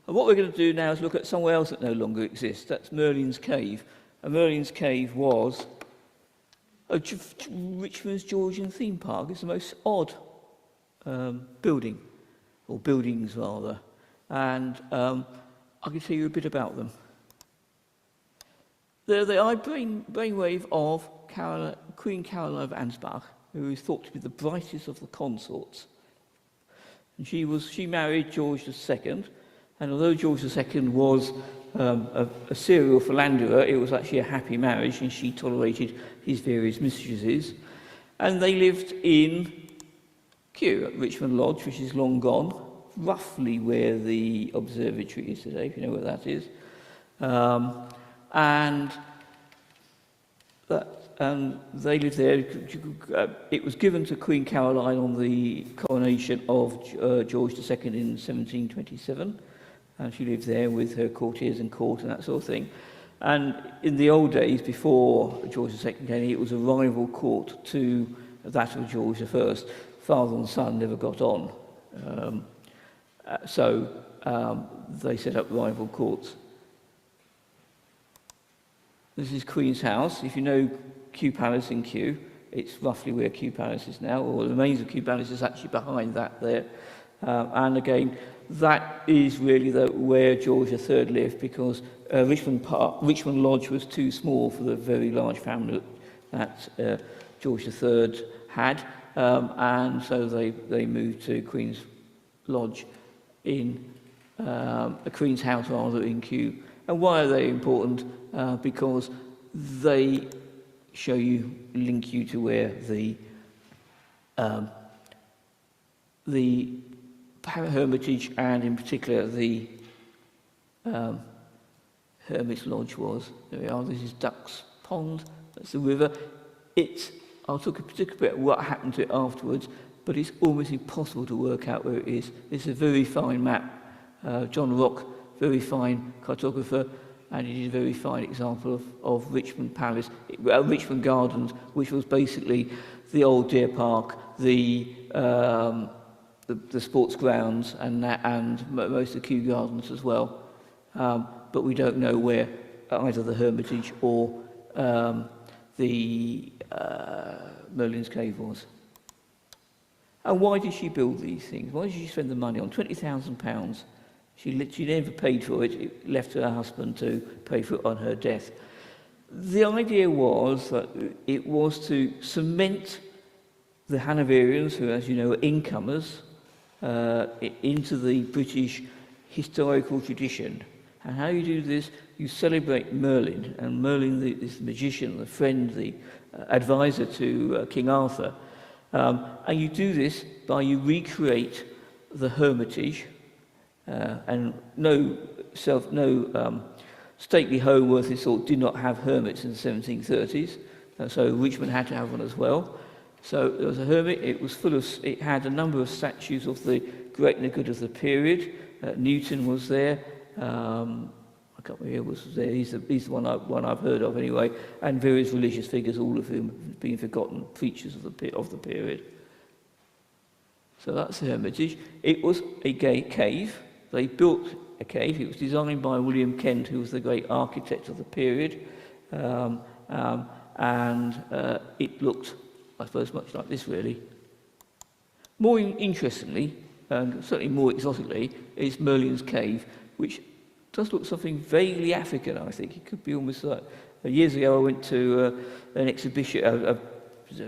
And what we're going to do now is look at somewhere else that no longer exists. That's Merlin's Cave. And Merlin's Cave was Richmond's Georgian theme park. It's the most odd building, or buildings rather. And I can tell you a bit about them. They're the brainwave of Queen Caroline of Ansbach, who is thought to be the brightest of the consorts. And she married George II, and although George II was a serial philanderer, it was actually a happy marriage, and she tolerated his various mistresses. And they lived in Kew, at Richmond Lodge, which is long gone, roughly where the observatory is today, if you know where that is. And they lived there. It was given to Queen Caroline on the coronation of George II in 1727. And she lived there with her courtiers and court and that sort of thing. And in the old days, before George II came, it was a rival court to that of George I. Father and son never got on. So they set up rival courts. This is Queen's House. If you know Kew Palace in Kew, it's roughly where Kew Palace is now, or the remains of Kew Palace is actually behind that there. And again, that is really where George III lived, because Richmond Lodge was too small for the very large family that George III had, and so they moved to Queen's Lodge in Queen's House rather in Kew. And why are they important? Because they link you to where the Hermitage, and in particular the Hermit's Lodge was. There we are. This is Duck's Pond. That's the river. I'll talk a particular bit about what happened to it afterwards, but it's almost impossible to work out where it is. It's a very fine map. John Rock, very fine cartographer, and he did a very fine example of Richmond Palace, Richmond Gardens, which was basically the old deer park, the sports grounds, and most of Kew Gardens as well. But we don't know where either the Hermitage or the Merlin's Cave was. And why did she build these things? Why did she spend the money on £20,000? She never paid for it. It left her husband to pay for it on her death. The idea was that it was to cement the Hanoverians, who, as you know, are incomers, into the British historical tradition. And how you do this, you celebrate Merlin, and Merlin is the magician, the friend, the advisor to King Arthur. And you do this by you recreate the Hermitage, and no stately home worth its salt did not have hermits in the 1730s, so Richmond had to have one as well. So there was a hermit. It had a number of statues of the great and the good of the period. Newton was there. I can't remember who was there. He's the one I've heard of anyway. And various religious figures, all of whom have been forgotten features of the period. So that's the Hermitage. It was a cave. They built a cave. It was designed by Wiliam Kent, who was the great architect of the period. And it looked, I suppose, much like this, really. More interestingly, and certainly more exotically, is Merlin's Cave, which does look something vaguely African, I think. It could be almost like... years ago, I went to an exhibition,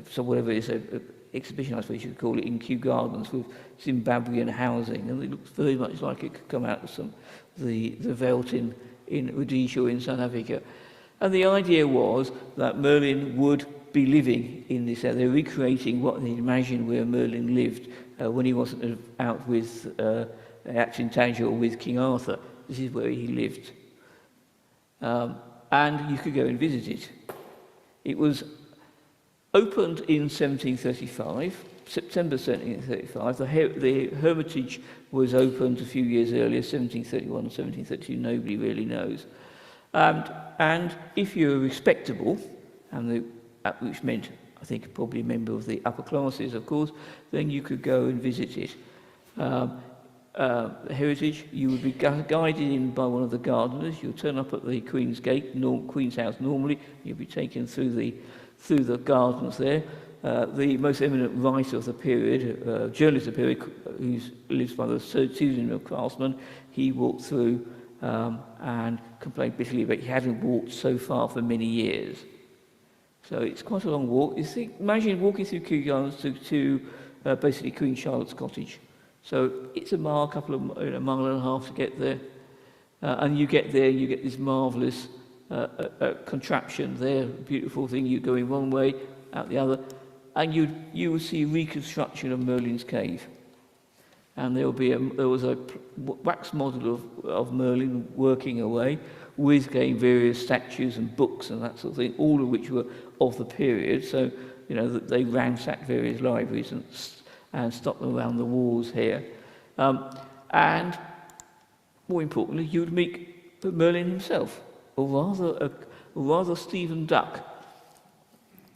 so whatever it is, an exhibition, I suppose you could call it, in Kew Gardens with Zimbabwean housing, and it looks very much like it could come out of the veldt in Rhodesia in South Africa. And the idea was that Merlin would be living in this area. They're recreating what they imagined where Merlin lived when he wasn't out with acting Tangier or with King Arthur. This is where he lived. And you could go and visit it. It was opened in 1735, September 1735. The Hermitage was opened a few years earlier, 1731 or 1732, nobody really knows. And if you were respectable, which meant, I think, probably a member of the upper classes, of course, then you could go and visit it. heritage. You would be guided in by one of the gardeners. You'll turn up at the Queen's Gate, Queen's House normally. You'll be taken through the gardens there. The most eminent writer of the period, journalist of the period, who lives by the pseudonym of Craftsman, he walked through and complained bitterly that he hadn't walked so far for many years. So it's quite a long walk. Imagine walking through Kew Gardens to basically Queen Charlotte's cottage. So it's a mile and a half to get there. And you get there, you get this marvellous contraption there, beautiful thing. You go in one way, out the other, and you will see reconstruction of Merlin's cave. And there was a wax model of Merlin working away with again various statues and books and that sort of thing, all of which were of the period. So they ransacked various libraries and stuck them around the walls here. And more importantly, you would meet Merlin himself, or rather Stephen Duck.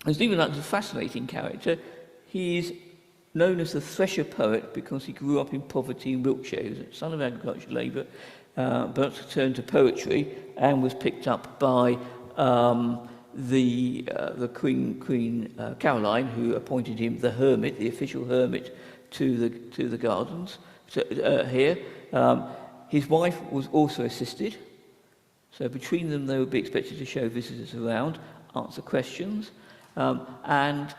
And Stephen Duck is a fascinating character. He is known as the Thresher Poet because he grew up in poverty in Wiltshire. He was a son of agricultural labour, but turned to poetry and was picked up by the Queen Caroline, who appointed him the hermit, the official hermit to the gardens here. His wife was also assisted, so between them they would be expected to show visitors around, answer questions, and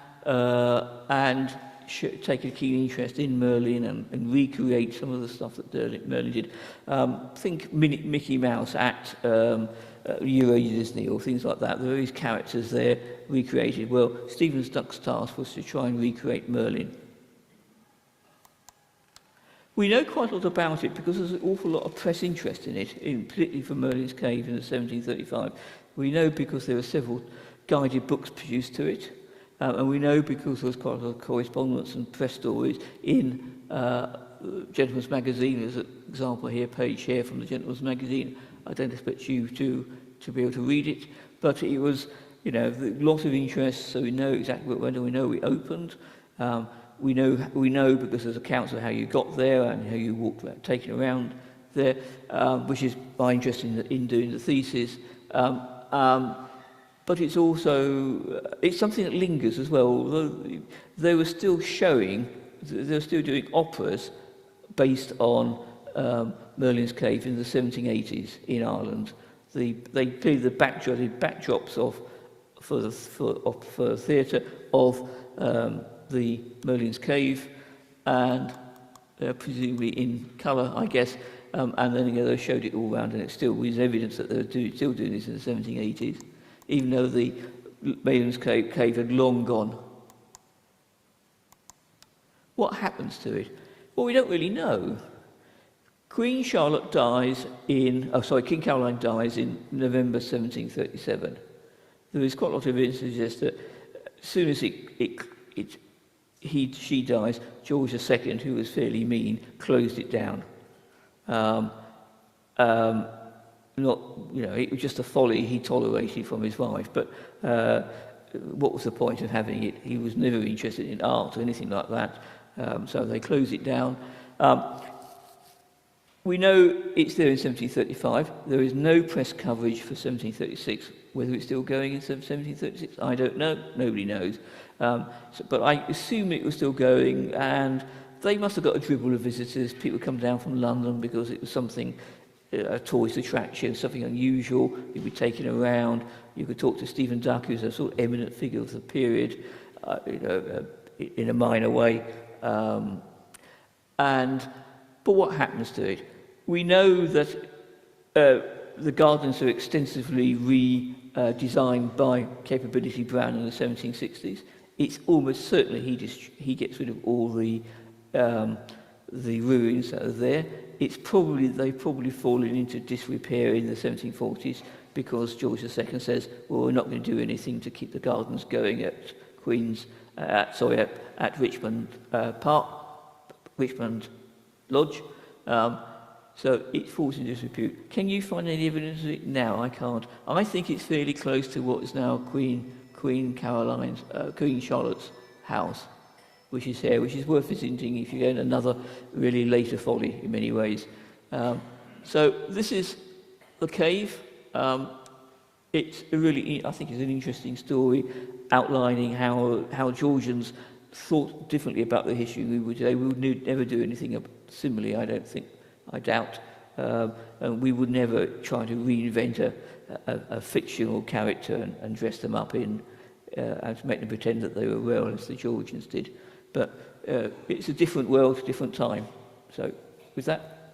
take a keen interest in Merlin and recreate some of the stuff that Merlin did. Think Mickey Mouse at Euro Disney or things like that. There are these characters there recreated. Well, Stephen Duck's task was to try and recreate Merlin. We know quite a lot about it because there's an awful lot of press interest in it, particularly for Merlin's Cave in 1735. We know because there were several guided books produced to it, and we know because there was quite a lot of correspondence and press stories in Gentleman's Magazine. There's an example here, page here from the Gentleman's Magazine. I don't expect you to be able to read it, but it was, lots of interest, so we know exactly when we know we opened. We know because there's accounts of how you got there and how you walked around, taken around there, which is my interest in doing the thesis. But it's also it's something that lingers as well. Although they were still doing operas based on Merlin's Cave in the 1780s in Ireland. They played the backdrops for the theatre of the Merlin's Cave, and presumably in colour, I guess, and then they showed it all around, and it still was evidence that they were still doing this in the 1780s, even though the Merlin's Cave had long gone. What happens to it? Well, we don't really know. King Caroline dies in November 1737. There is quite a lot of evidence to suggest that as soon as she dies, George II, who was fairly mean, closed it down. It was just a folly he tolerated from his wife, but what was the point of having it? He was never interested in art or anything like that, so they closed it down. We know it's there in 1735. There is no press coverage for 1736. Whether it's still going in 1736, I don't know. Nobody knows. But I assume it was still going, and they must have got a dribble of visitors. People come down from London because it was something, a tourist attraction, something unusual. You'd be taken around. You could talk to Stephen Duck, who's a sort of eminent figure of the period, in a minor way. But what happens to it? We know that the gardens are extensively redesigned by Capability Brown in the 1760s. It's almost certainly he gets rid of all the ruins that are there. They've probably fallen into disrepair in the 1740s because George II says, well, we're not going to do anything to keep the gardens going at Richmond Park, Richmond Lodge. So it falls into disrepute. Can you find any evidence of it now? I can't. I think it's fairly close to what is now Queen Charlotte's house, which is here, which is worth visiting if you're in another really later folly in many ways. So this is the cave. It's a really, I think it's an interesting story outlining how Georgians thought differently about the history. They would never do anything similarly, I doubt. And we would never try to reinvent a fictional character and dress them up in and to make them pretend that they were real as the Georgians did. But it's a different world, different time. So with that,